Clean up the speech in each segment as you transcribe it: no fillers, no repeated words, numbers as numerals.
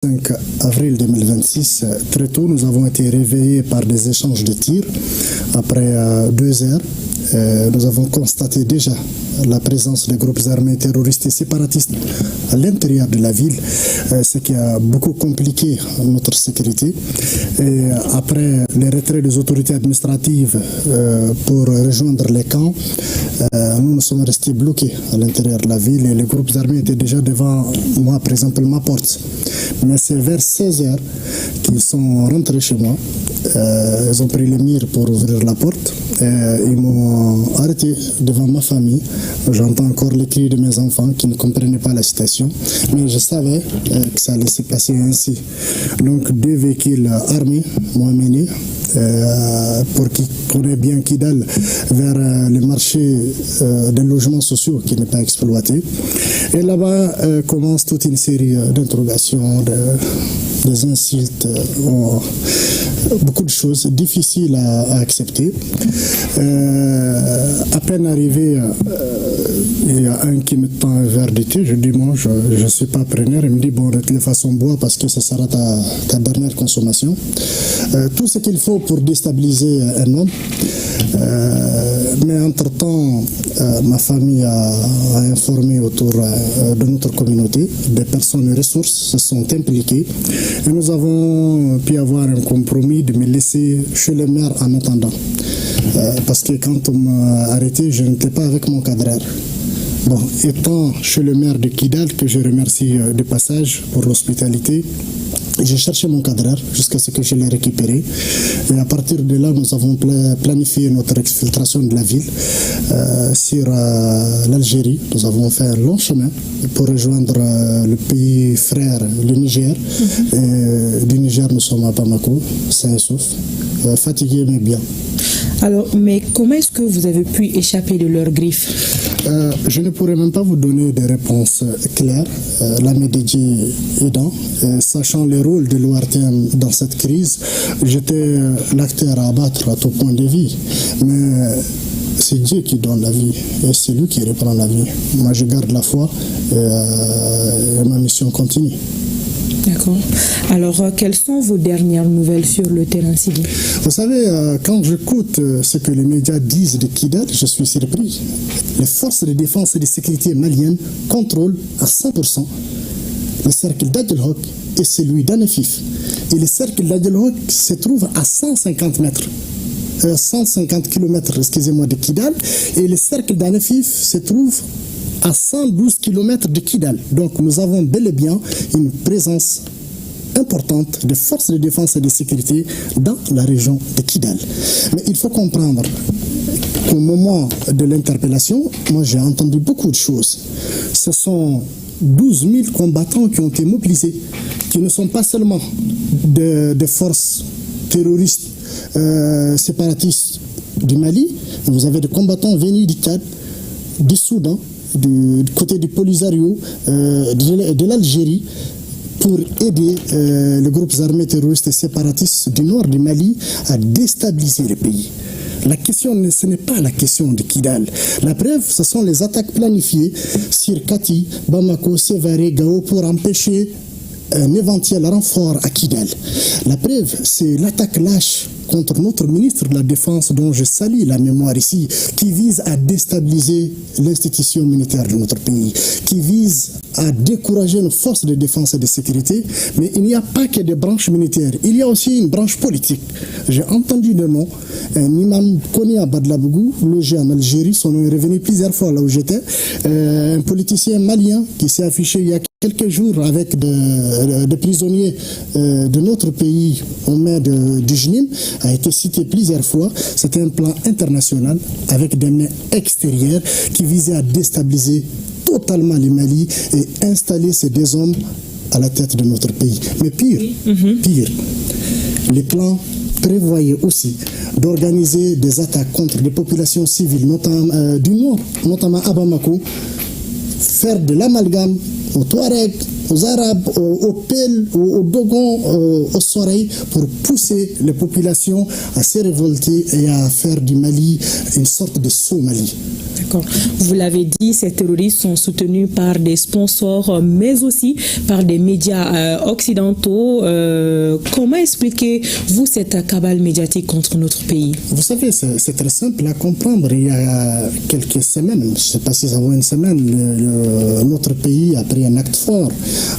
5 avril 2026, très tôt, nous avons été réveillés par des échanges de tirs. Après 2 heures, nous avons constaté déjà la présence des groupes armés terroristes et séparatistes à l'intérieur de la ville, ce qui a beaucoup compliqué notre sécurité. Et après les retraits des autorités administratives pour rejoindre les camps, nous sommes restés bloqués à l'intérieur de la ville et les groupes armés étaient déjà devant moi, par exemple, ma porte. Mais c'est vers 16 heures qu'ils sont rentrés chez moi. Ils ont pris les mires pour ouvrir la porte. Ils m'ont arrêté devant ma famille. J'entends encore les cris de mes enfants qui ne comprenaient pas la situation. Mais je savais que ça allait se passer ainsi. Donc 2 véhicules armés m'ont amené pour qui connaît bien Kidal vers le marché des logements sociaux qui n'est pas exploité. Et là-bas commence toute une série d'interrogations, des insultes, beaucoup de choses difficiles à accepter. À peine arrivé, il y a un qui me tend un verre de thé. Je dis, moi, je ne suis pas preneur. Il me dit, bon, de toute façon, bois parce que ce sera ta dernière consommation. Tout ce qu'il faut pour déstabiliser un homme. Mais entre-temps, ma famille a informé autour de notre communauté. Des personnes ressources se sont impliquées. Et nous avons pu avoir un compromis de me laisser chez le maire en attendant. Parce que quand on m'a arrêté, je n'étais pas avec mon cadreur. Bon, étant chez le maire de Kidal, que je remercie de passage pour l'hospitalité, j'ai cherché mon cadreur jusqu'à ce que je l'ai récupéré. Et à partir de là, nous avons planifié notre exfiltration de la ville sur l'Algérie. Nous avons fait un long chemin pour rejoindre le pays frère, le Niger. Et du Niger, nous sommes à Bamako, Saint-Souf, fatigués mais bien. Alors, mais comment est-ce que vous avez pu échapper de leurs griffes? Je ne pourrais même pas vous donner des réponses claires, la médiation aidant, sachant le rôle de l'ORTM dans cette crise. J'étais l'acteur à abattre à tout point de vue, mais c'est Dieu qui donne la vie et c'est lui qui reprend la vie. Moi, je garde la foi et ma mission continue. D'accord. Alors, quelles sont vos dernières nouvelles sur le terrain civil? Vous savez, quand j'écoute ce que les médias disent de Kidal, je suis surpris. Les forces de défense et de sécurité maliennes contrôlent à 100% le cercle d'Adelhok et celui d'Anefif. Et le cercle d'Adelhok se trouve à 150 mètres. 150 km, excusez-moi, de Kidal. Et le cercle d'Anefif se trouve à 112 km de Kidal. Donc nous avons bel et bien une présence importante de forces de défense et de sécurité dans la région de Kidal. Mais il faut comprendre qu'au moment de l'interpellation, moi j'ai entendu beaucoup de choses. Ce sont 12 000 combattants qui ont été mobilisés, qui ne sont pas seulement des forces terroristes séparatistes du Mali. Vous avez des combattants venus du Tchad, du Soudan, du côté du Polisario, de l'Algérie, pour aider les groupes armés terroristes et séparatistes du nord du Mali à déstabiliser le pays. La question, ce n'est pas la question de Kidal. La preuve, ce sont les attaques planifiées sur Kati, Bamako, Sévaré, Gao pour empêcher un éventuel renfort à Kidal. La preuve, c'est l'attaque lâche contre notre ministre de la Défense, dont je salue la mémoire ici, qui vise à déstabiliser l'institution militaire de notre pays, qui vise à décourager nos forces de défense et de sécurité. Mais il n'y a pas que des branches militaires, il y a aussi une branche politique. J'ai entendu le nom, un imam connu à Badlabougou, logé en Algérie, son nom est revenu plusieurs fois là où j'étais, un politicien malien qui s'est affiché il y a quelques jours avec des prisonniers de notre pays aux mains du JNIM, a été cité plusieurs fois. C'était un plan international avec des mains extérieures qui visait à déstabiliser totalement le Mali et installer ces 2 hommes à la tête de notre pays. Mais pire, les plans prévoyaient aussi d'organiser des attaques contre les populations civiles, notamment du nord, notamment à Bamako, faire de l'amalgame aux Touaregs, aux Arabes, aux Peuls, aux Dogons, aux Soreilles, pour pousser les populations à se révolter et à faire du Mali une sorte de Somalie. D'accord. Vous l'avez dit, ces terroristes sont soutenus par des sponsors, mais aussi par des médias occidentaux. Comment expliquez-vous cette cabale médiatique contre notre pays? Vous savez, c'est très simple à comprendre. Il y a quelques semaines, je ne sais pas si ça vaut une semaine, notre pays a pris un acte fort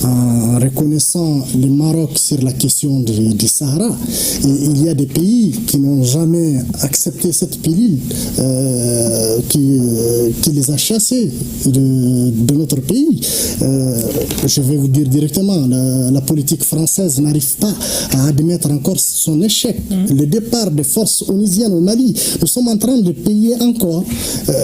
en reconnaissant le Maroc sur la question du Sahara. Et il y a des pays qui n'ont jamais accepté cette pilule qui les a chassés de notre pays. Je vais vous dire directement, la politique française n'arrive pas à admettre encore son échec. Le départ des forces onusiennes au Mali, nous sommes en train de payer encore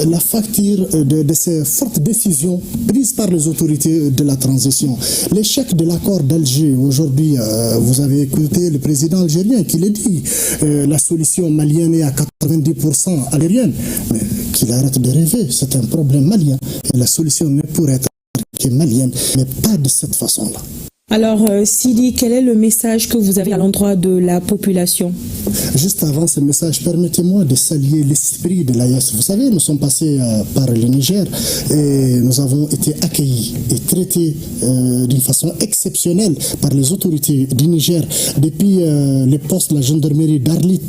la facture de ces fortes décisions prises par les autorités de la transition. L'échec de l'accord d'Alger, aujourd'hui, vous avez écouté le président algérien qui l'a dit, la solution malienne est à 90% algérienne, mais qu'il arrête de rêver, c'est un problème malien et la solution ne pourrait être que malienne, mais pas de cette façon-là. Alors, Sidi, quel est le message que vous avez à l'endroit de la population? Juste avant ce message, permettez-moi de saluer l'esprit de l'AES. Vous savez, nous sommes passés par le Niger et nous avons été accueillis et traités d'une façon exceptionnelle par les autorités du Niger. Depuis les postes de la gendarmerie d'Arlit,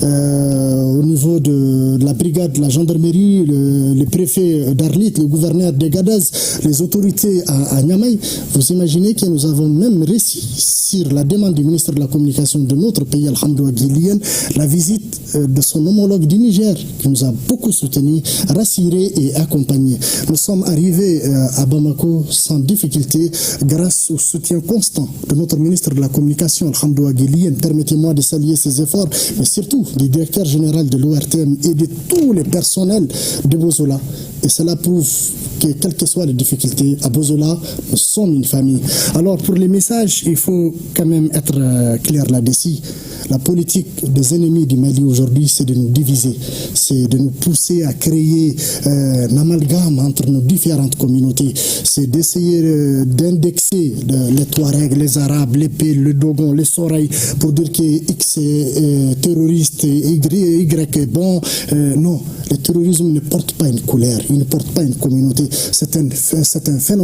au niveau de la brigade de la gendarmerie, le préfet d'Arlit, le gouverneur de Gadez, les autorités à Niamey, vous imaginez que nous avons même réussi sur la demande du ministre de la Communication de notre pays, Alhamdoulilah Guilien, la visite de son homologue du Niger, qui nous a beaucoup soutenus, rassurés et accompagnés. Nous sommes arrivés à Bamako sans difficulté grâce au soutien constant de notre ministre de la Communication, Alhamdoulilah Guilien. Permettez-moi de saluer ses efforts, mais surtout du directeur général de l'ORTM et de tous les personnels de Bozola. Et cela prouve que, quelles que soient les difficultés, à Bozola, nous sommes une famille. Alors, pour les messages, il faut quand même être clair là-dessus. La politique des ennemis du Mali aujourd'hui, c'est de nous diviser, c'est de nous pousser à créer un amalgame entre nos différentes communautés, c'est d'essayer d'indexer les Touaregs, les Arabes, les Peuls, le Dogon, les Soreilles, pour dire que X est terroriste et Y est bon. Non, le terrorisme ne porte pas une couleur, il ne porte pas une communauté, c'est un phénomène